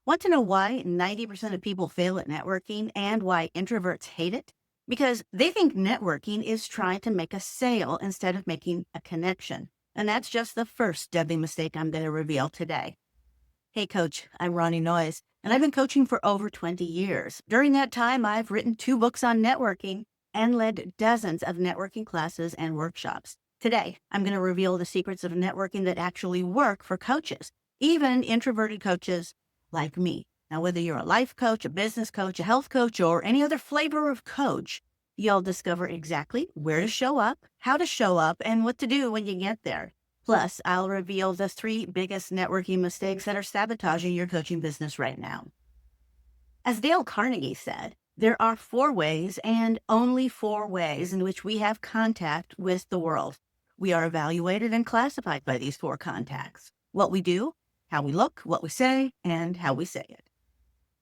Want to know why 90% of people fail at networking and why introverts hate it? Because they think networking is trying to make a sale instead of making a connection. And that's just the first deadly mistake I'm going to reveal today. Hey, coach, I'm Ronnie Noize, and I've been coaching for over 20 years. During that time, I've written 2 books on networking and led dozens of networking classes and workshops. Today, I'm going to reveal the secrets of networking that actually work for coaches, even introverted coaches like me. Now, whether you're a life coach, a business coach, a health coach, or any other flavor of coach, you'll discover exactly where to show up, how to show up, and what to do when you get there. Plus, I'll reveal the 3 biggest networking mistakes that are sabotaging your coaching business right now. As Dale Carnegie said, there are 4 ways and only 4 ways in which we have contact with the world. We are evaluated and classified by these 4 contacts: what we do, how we look, what we say, and how we say it.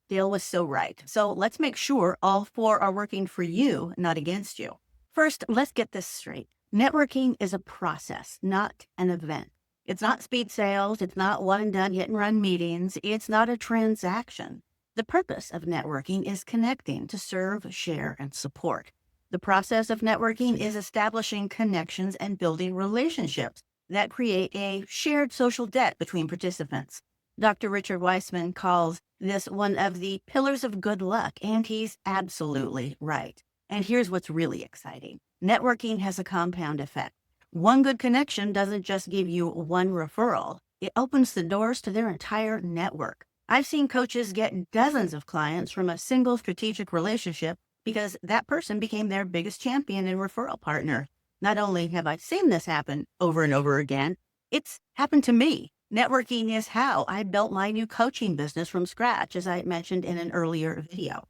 Dale was so right. So let's make sure all 4 are working for you, not against you. First, let's get this straight. Networking is a process, not an event. It's not speed sales. It's not one and done hit and run meetings. It's not a transaction. The purpose of networking is connecting to serve, share, and support. The process of networking is establishing connections and building relationships that create a shared social debt between participants. Dr. Richard Weissman calls this one of the pillars of good luck, and he's absolutely right. And here's what's really exciting. Networking has a compound effect. One good connection doesn't just give you one referral. It opens the doors to their entire network. I've seen coaches get dozens of clients from a single strategic relationship because that person became their biggest champion and referral partner. Not only have I seen this happen over and over again, it's happened to me. Networking is how I built my new coaching business from scratch, as I mentioned in an earlier video.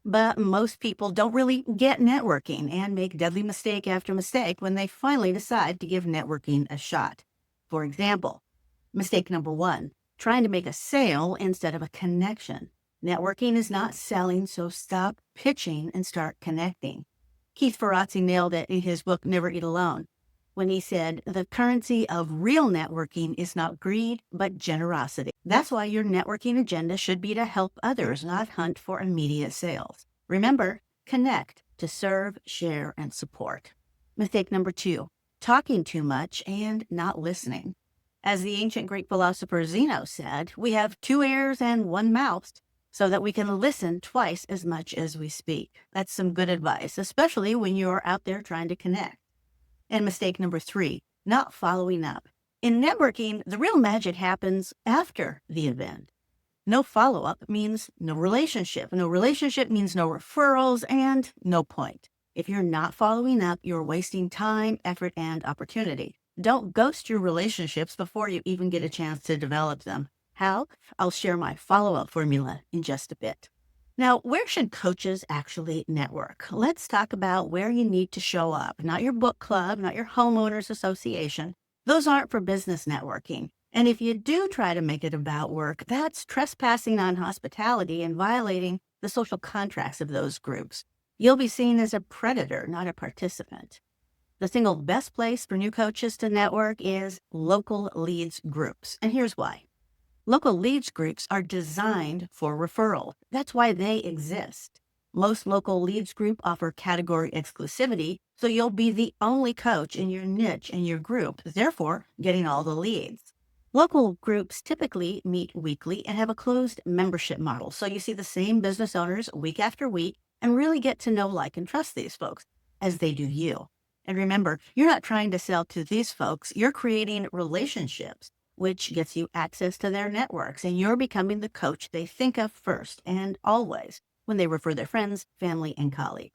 But most people don't really get networking and make deadly mistake after mistake when they finally decide to give networking a shot. For example, mistake number 1, trying to make a sale instead of a connection. Networking is not selling, so stop pitching and start connecting. Keith Ferrazzi nailed it in his book, Never Eat Alone, when he said, the currency of real networking is not greed, but generosity. That's why your networking agenda should be to help others, not hunt for immediate sales. Remember, connect to serve, share, and support. Mistake number 2, talking too much and not listening. As the ancient Greek philosopher Zeno said, we have 2 ears and 1 mouth so that we can listen twice as much as we speak. That's some good advice, especially when you're out there trying to connect. And mistake number 3, not following up. In networking, the real magic happens after the event. No follow-up means no relationship. No relationship means no referrals and no point. If you're not following up, you're wasting time, effort, and opportunity. Don't ghost your relationships before you even get a chance to develop them. How? I'll share my follow-up formula in just a bit. Now, where should coaches actually network? Let's talk about where you need to show up. Not your book club, not your homeowners association. Those aren't for business networking. And if you do try to make it about work, that's trespassing on hospitality and violating the social contracts of those groups. You'll be seen as a predator, not a participant. The single best place for new coaches to network is local leads groups. And here's why. Local leads groups are designed for referral. That's why they exist. Most local leads group offer category exclusivity, so you'll be the only coach in your niche and your group, therefore getting all the leads. Local groups typically meet weekly and have a closed membership model, so you see the same business owners week after week and really get to know, like, and trust these folks as they do you. And remember, you're not trying to sell to these folks, you're creating relationships, which gets you access to their networks, and you're becoming the coach they think of first and always when they refer their friends, family, and colleagues.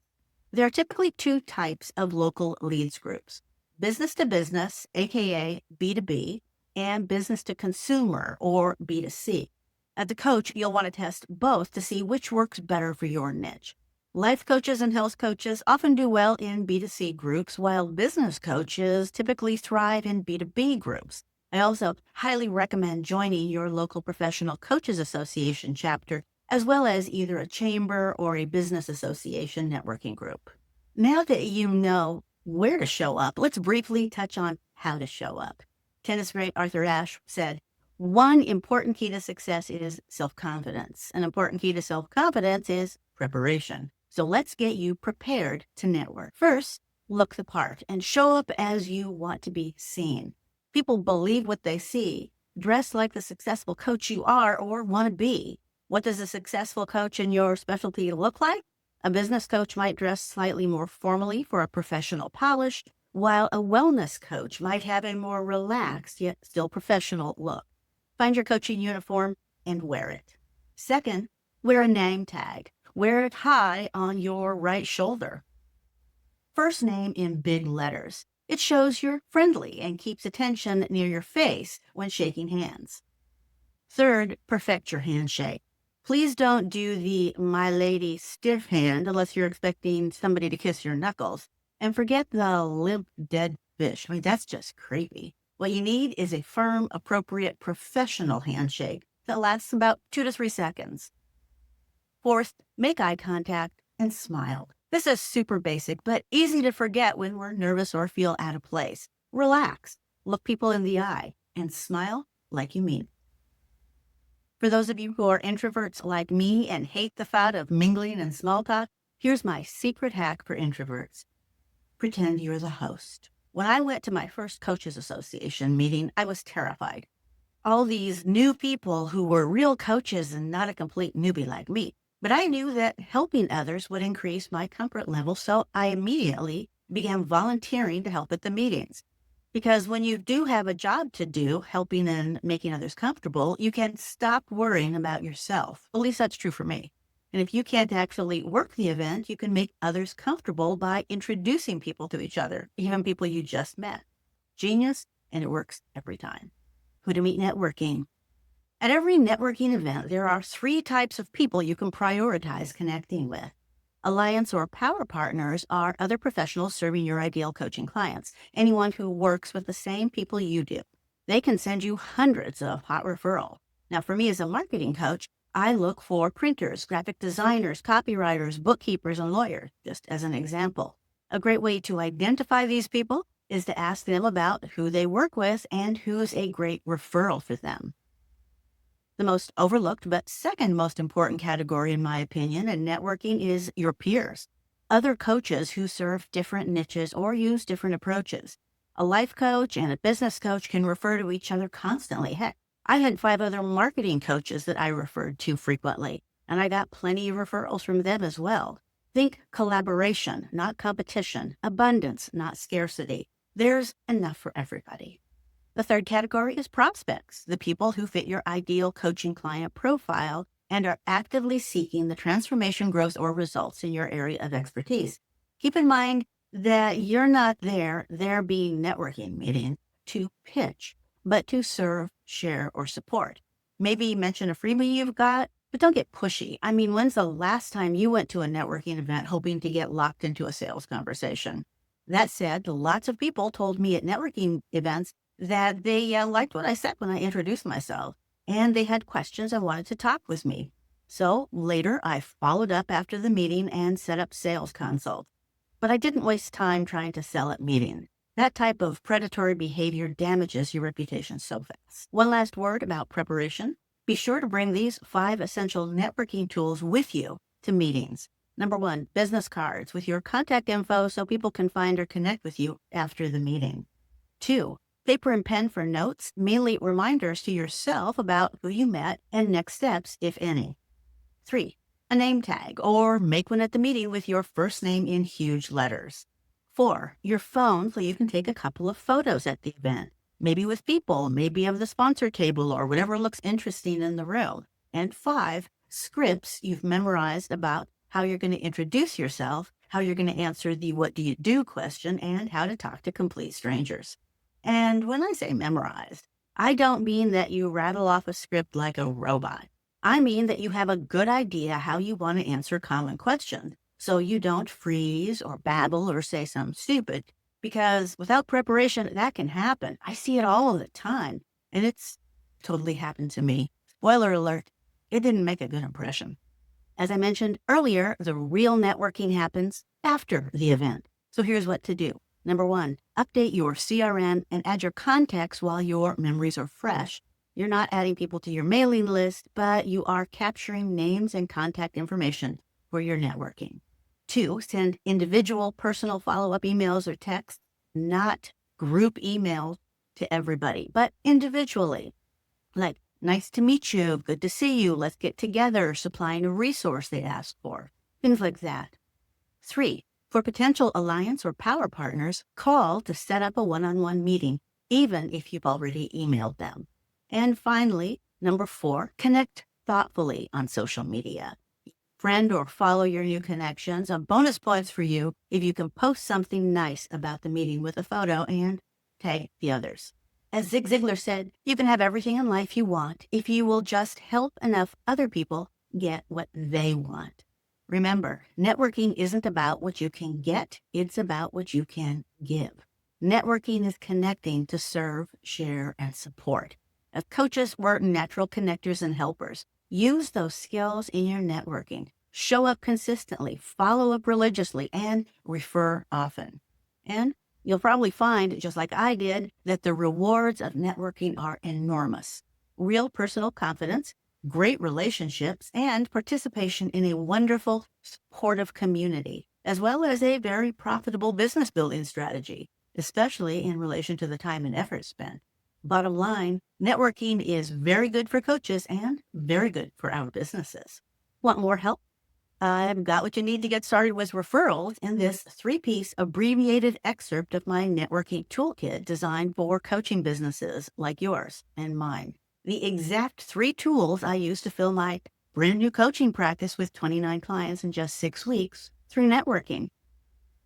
There are typically 2 types of local leads groups: business to business, aka B2B, and business to consumer, or B2C. As a coach, you'll want to test both to see which works better for your niche. Life coaches and health coaches often do well in B2C groups, while business coaches typically thrive in B2B groups. I also highly recommend joining your local professional coaches association chapter, as well as either a chamber or a business association networking group. Now that you know where to show up, let's briefly touch on how to show up. Tennis great Arthur Ashe said, One important key to success is self-confidence. An important key to self-confidence is preparation. So let's get you prepared to network. First, look the part and show up as you want to be seen. People believe what they see. Dress like the successful coach you are or want to be. What does a successful coach in your specialty look like? A business coach might dress slightly more formally for a professional polish, while a wellness coach might have a more relaxed yet still professional look. Find your coaching uniform and wear it. Second, wear a name tag. Wear it high on your right shoulder. First name in big letters. It shows you're friendly and keeps attention near your face when shaking hands. Third, perfect your handshake. Please don't do the my lady stiff hand unless you're expecting somebody to kiss your knuckles. And forget the limp dead fish. That's just creepy. What you need is a firm, appropriate, professional handshake that lasts about 2 to 3 seconds. Fourth, make eye contact and smile. This is super basic, but easy to forget when we're nervous or feel out of place. Relax, look people in the eye, and smile like you mean it. For those of you who are introverts like me and hate the thought of mingling and small talk, here's my secret hack for introverts. Pretend you're the host. When I went to my first Coaches Association meeting, I was terrified. All these new people who were real coaches and not a complete newbie like me. But I knew that helping others would increase my comfort level, so I immediately began volunteering to help at the meetings. Because when you do have a job to do, helping and making others comfortable, you can stop worrying about yourself. At least that's true for me. And if you can't actually work the event, you can make others comfortable by introducing people to each other, even people you just met. Genius, and it works every time. Who to meet networking. At every networking event, there are 3 types of people you can prioritize connecting with. Alliance or power partners are other professionals serving your ideal coaching clients, anyone who works with the same people you do. They can send you hundreds of hot referrals. Now, for me as a marketing coach, I look for printers, graphic designers, copywriters, bookkeepers, and lawyers, just as an example. A great way to identify these people is to ask them about who they work with and who's a great referral for them. The most overlooked but second most important category, in my opinion, in networking is your peers. Other coaches who serve different niches or use different approaches. A life coach and a business coach can refer to each other constantly. Heck, I had 5 other marketing coaches that I referred to frequently, and I got plenty of referrals from them as well. Think collaboration, not competition. Abundance, not scarcity. There's enough for everybody. The third category is prospects, the people who fit your ideal coaching client profile and are actively seeking the transformation, growth, or results in your area of expertise. Keep in mind that you're not there being networking meeting to pitch, but to serve, share, or support. Maybe mention a freebie you've got, but don't get pushy. When's the last time you went to a networking event hoping to get locked into a sales conversation? That said, lots of people told me at networking events that they liked what I said when I introduced myself, and they had questions and wanted to talk with me. So later, I followed up after the meeting and set up sales consults. But I didn't waste time trying to sell at meetings. That type of predatory behavior damages your reputation so fast. One last word about preparation. Be sure to bring these 5 essential networking tools with you to meetings. Number 1, business cards with your contact info so people can find or connect with you after the meeting. 2, paper and pen for notes, mainly reminders to yourself about who you met and next steps, if any. 3, a name tag, or make one at the meeting with your first name in huge letters. 4, your phone so you can take a couple of photos at the event, maybe with people, maybe of the sponsor table or whatever looks interesting in the room. And 5, scripts you've memorized about how you're going to introduce yourself, how you're going to answer the what do you do question, and how to talk to complete strangers. And when I say memorized, I don't mean that you rattle off a script like a robot. I mean that you have a good idea how you want to answer common questions, so you don't freeze or babble or say something stupid, because without preparation, that can happen. I see it all the time, and it's totally happened to me. Spoiler alert, it didn't make a good impression. As I mentioned earlier, the real networking happens after the event. So here's what to do. Number 1, update your CRM and add your contacts while your memories are fresh. You're not adding people to your mailing list, but you are capturing names and contact information for your networking. 2, send individual personal follow-up emails or texts, not group emails to everybody, but individually. Like, nice to meet you, good to see you, let's get together, supplying a resource they asked for, things like that. 3, for potential alliance or power partners, call to set up a one-on-one meeting, even if you've already emailed them. And finally, number 4, connect thoughtfully on social media. Friend or follow your new connections. A bonus points for you if you can post something nice about the meeting with a photo and tag the others. As Zig Ziglar said, you can have everything in life you want if you will just help enough other people get what they want. Remember, networking isn't about what you can get, it's about what you can give. Networking is connecting to serve, share, and support. As coaches, we're natural connectors and helpers. Use those skills in your networking. Show up consistently, follow up religiously, and refer often. And you'll probably find, just like I did, that the rewards of networking are enormous. Real personal confidence, great relationships, and participation in a wonderful, supportive community, as well as a very profitable business building strategy, especially in relation to the time and effort spent. Bottom line, networking is very good for coaches and very good for our businesses. Want more help? I've got what you need to get started with referrals in this 3-piece abbreviated excerpt of my networking toolkit designed for coaching businesses like yours and mine. The exact 3 tools I use to fill my brand new coaching practice with 29 clients in just 6 weeks through networking.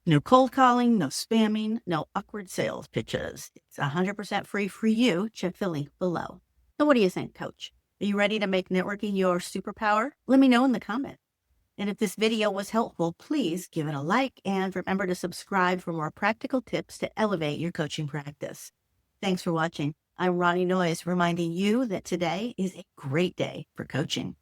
No cold calling, no spamming, no awkward sales pitches. It's 100% free for you. Check the link below. So what do you think, Coach? Are you ready to make networking your superpower? Let me know in the comments. And if this video was helpful, please give it a like and remember to subscribe for more practical tips to elevate your coaching practice. Thanks for watching. I'm Ronnie Noize, reminding you that today is a great day for coaching.